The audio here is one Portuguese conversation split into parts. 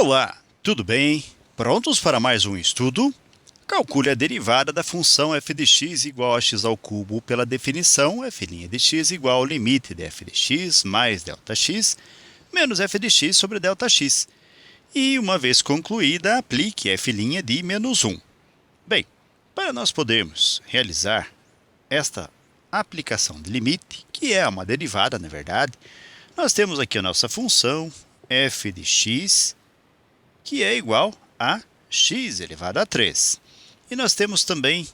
Olá, tudo bem? Prontos para mais um estudo? Calcule a derivada da função f de x igual a x ao cubo pela definição f' de x igual ao limite de f de x mais Δx menos f de x sobre Δx. E, uma vez concluída, aplique f' de menos 1. Bem, para nós podermos realizar esta aplicação de limite, que é uma derivada, na verdade, nós temos aqui a nossa função f de x, que é igual a x elevado a 3. E nós temos também,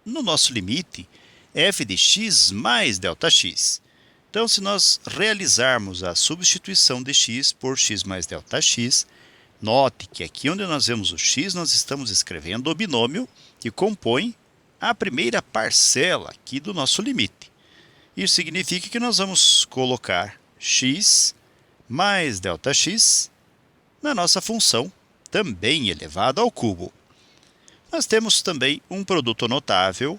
no nosso limite, f de x mais ΔX. Então, se nós realizarmos a substituição de x por x mais ΔX, note que aqui onde nós vemos o x, nós estamos escrevendo o binômio que compõe a primeira parcela aqui do nosso limite. Isso significa que nós vamos colocar x mais ΔX na nossa função, também elevado ao cubo. Nós temos também um produto notável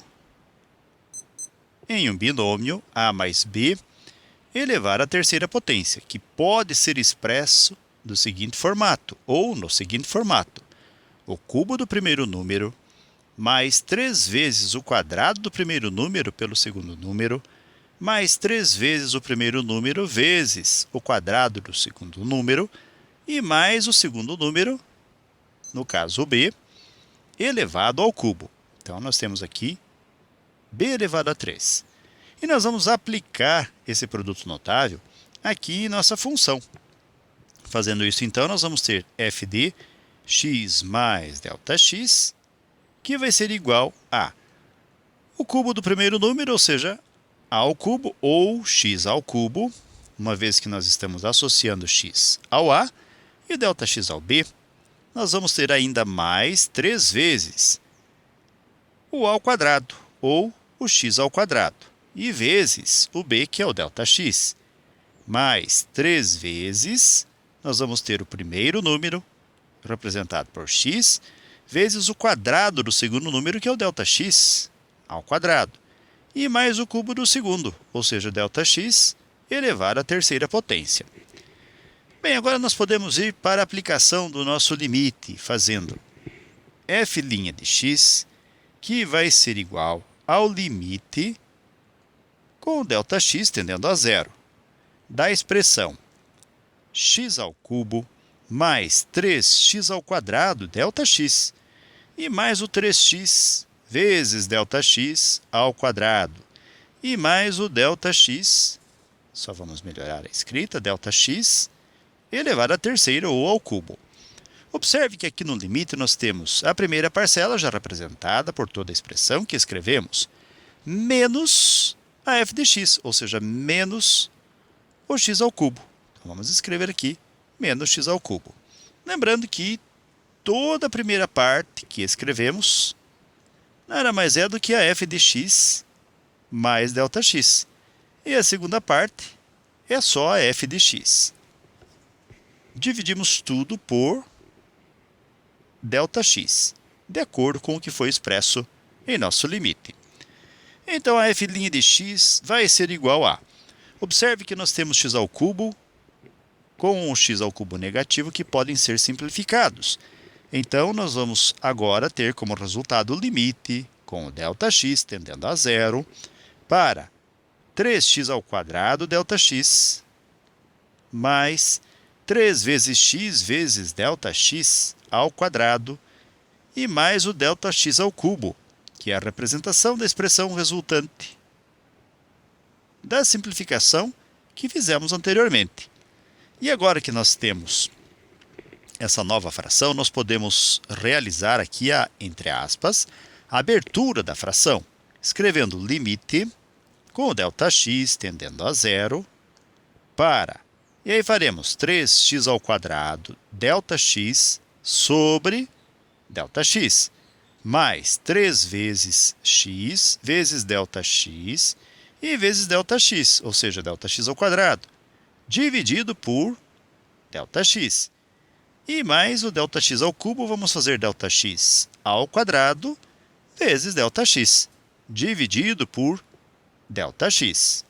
em um binômio a mais b elevado à terceira potência, que pode ser expresso do seguinte formato, ou no seguinte formato: o cubo do primeiro número mais 3 vezes o quadrado do primeiro número pelo segundo número, mais 3 vezes o primeiro número vezes o quadrado do segundo número, e mais o segundo número, no caso b, elevado ao cubo. Então, nós temos aqui b elevado a 3. E nós vamos aplicar esse produto notável aqui em nossa função. Fazendo isso, então, nós vamos ter f de x mais ΔX, que vai ser igual a o cubo do primeiro número, ou seja, a ao cubo, ou x ao cubo, uma vez que nós estamos associando x ao a, e ΔX ao b, nós vamos ter ainda mais 3 vezes o a ao quadrado, ou o x ao quadrado, e vezes o b, que é o ΔX. Mais 3 vezes, nós vamos ter o primeiro número, representado por x, vezes o quadrado do segundo número, que é o ΔX, ao quadrado, e mais o cubo do segundo, ou seja, ΔX elevado à terceira potência. Bem, agora nós podemos ir para a aplicação do nosso limite, fazendo f' de x, que vai ser igual ao limite com o ΔX tendendo a zero, da expressão x ao cubo mais 3x ao quadrado ΔX, e mais o 3x vezes ΔX ao quadrado, e mais o ΔX, só vamos melhorar a escrita, ΔX, elevado à terceira ou ao cubo. Observe que aqui no limite nós temos a primeira parcela já representada por toda a expressão que escrevemos, menos a f de x, ou seja, menos o x ao cubo. Então, vamos escrever aqui menos x ao cubo. Lembrando que toda a primeira parte que escrevemos nada mais é do que a f de x mais ΔX. E a segunda parte é só a f de x. Dividimos tudo por ΔX, de acordo com o que foi expresso em nosso limite. Então, a f' de x vai ser igual a... Observe que nós temos x ao cubo com o x ao cubo negativo que podem ser simplificados. Então, nós vamos agora ter como resultado o limite com o ΔX tendendo a zero para 3x ao quadrado ΔX mais 3 vezes x vezes ΔX ao quadrado e mais o ΔX ao cubo, que é a representação da expressão resultante da simplificação que fizemos anteriormente. E agora que nós temos essa nova fração, nós podemos realizar aqui a, entre aspas, a abertura da fração, escrevendo limite com o ΔX tendendo a zero para... E aí faremos 3x ao quadrado ΔX sobre ΔX, mais 3 vezes x vezes ΔX e vezes ΔX, ou seja, ΔX ao quadrado, dividido por ΔX. E mais o ΔX ao cubo, vamos fazer ΔX ao quadrado vezes ΔX, dividido por ΔX.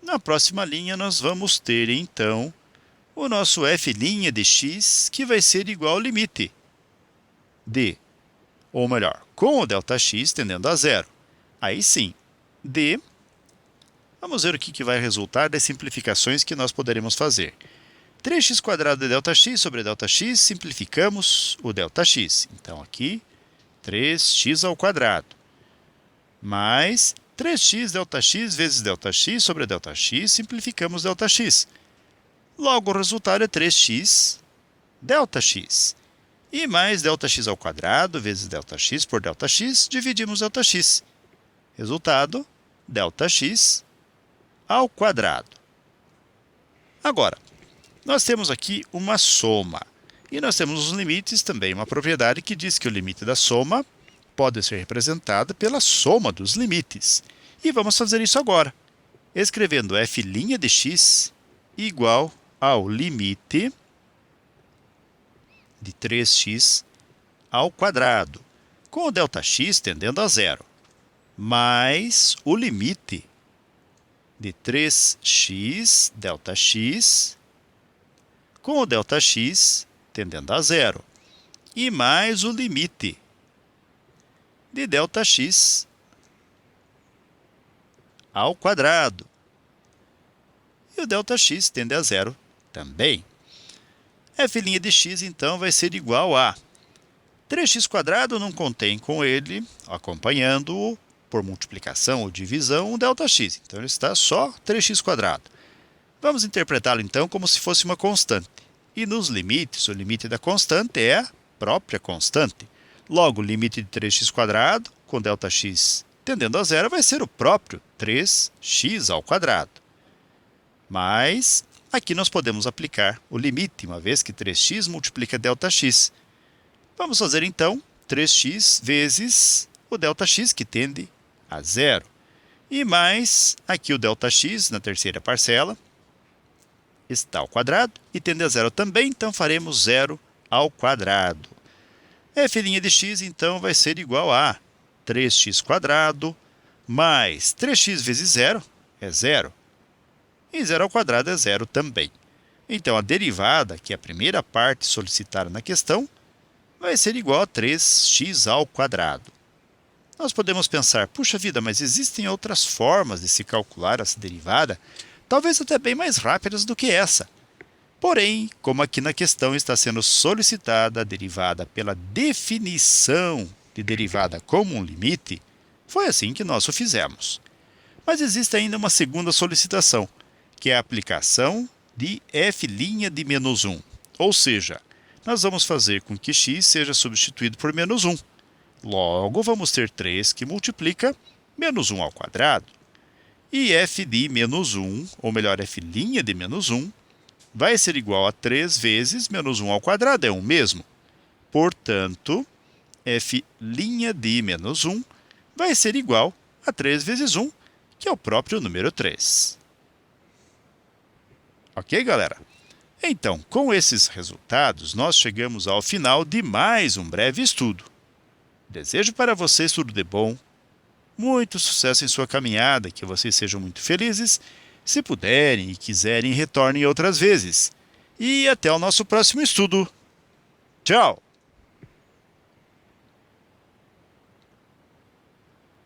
Na próxima linha, nós vamos ter, então, o nosso f' de x, que vai ser igual ao limite de, ou melhor, com o ΔX tendendo a zero. Aí sim, de, vamos ver o que vai resultar das simplificações que nós poderemos fazer. 3x² de ΔX sobre ΔX, simplificamos o ΔX. Então, aqui, 3x², mais 3x ΔX vezes ΔX sobre ΔX, simplificamos ΔX. Logo, o resultado é 3x ΔX. E mais ΔX² vezes ΔX por ΔX, dividimos ΔX. Resultado, ΔX². Agora, nós temos aqui uma soma. E nós temos os limites também, uma propriedade que diz que o limite da soma pode ser representada pela soma dos limites. E vamos fazer isso agora, escrevendo f' de x igual ao limite de 3x², com o ΔX tendendo a zero, mais o limite de 3x ΔX, com o ΔX tendendo a zero, e mais o limite de ΔX². E o ΔX tende a zero também. f' de x, então, vai ser igual a 3x² não contém com ele, acompanhando-o por multiplicação ou divisão, o ΔX. Então, ele está só 3x². Vamos interpretá-lo, então, como se fosse uma constante. E nos limites, o limite da constante é a própria constante. Logo, o limite de 3x² com ΔX tendendo a zero vai ser o próprio 3x². Mas aqui nós podemos aplicar o limite, uma vez que 3x multiplica ΔX. Vamos fazer, então, 3x vezes o ΔX, que tende a zero. E mais aqui o ΔX, na terceira parcela, está ao quadrado e tende a zero também, então faremos 0 ao quadrado. f' de x, então, vai ser igual a 3x² mais 3x vezes 0 é 0. E 0 ao quadrado é 0 também. Então, a derivada, que é a primeira parte solicitada na questão, vai ser igual a 3x². Nós podemos pensar, puxa vida, mas existem outras formas de se calcular essa derivada, talvez até bem mais rápidas do que essa. Porém, como aqui na questão está sendo solicitada a derivada pela definição de derivada como um limite, foi assim que nós o fizemos. Mas existe ainda uma segunda solicitação, que é a aplicação de f' de menos 1. Ou seja, nós vamos fazer com que x seja substituído por menos 1. Logo, vamos ter 3 que multiplica menos 1 ao quadrado. E f de menos 1, ou melhor, f' de menos 1, vai ser igual a 3 vezes menos 1 ao quadrado, é o mesmo. Portanto, f' de menos 1 vai ser igual a 3 vezes 1, que é o próprio número 3. Ok, galera? Então, com esses resultados, nós chegamos ao final de mais um breve estudo. Desejo para vocês tudo de bom, muito sucesso em sua caminhada, que vocês sejam muito felizes. Se puderem e quiserem, retornem outras vezes. E até o nosso próximo estudo. Tchau!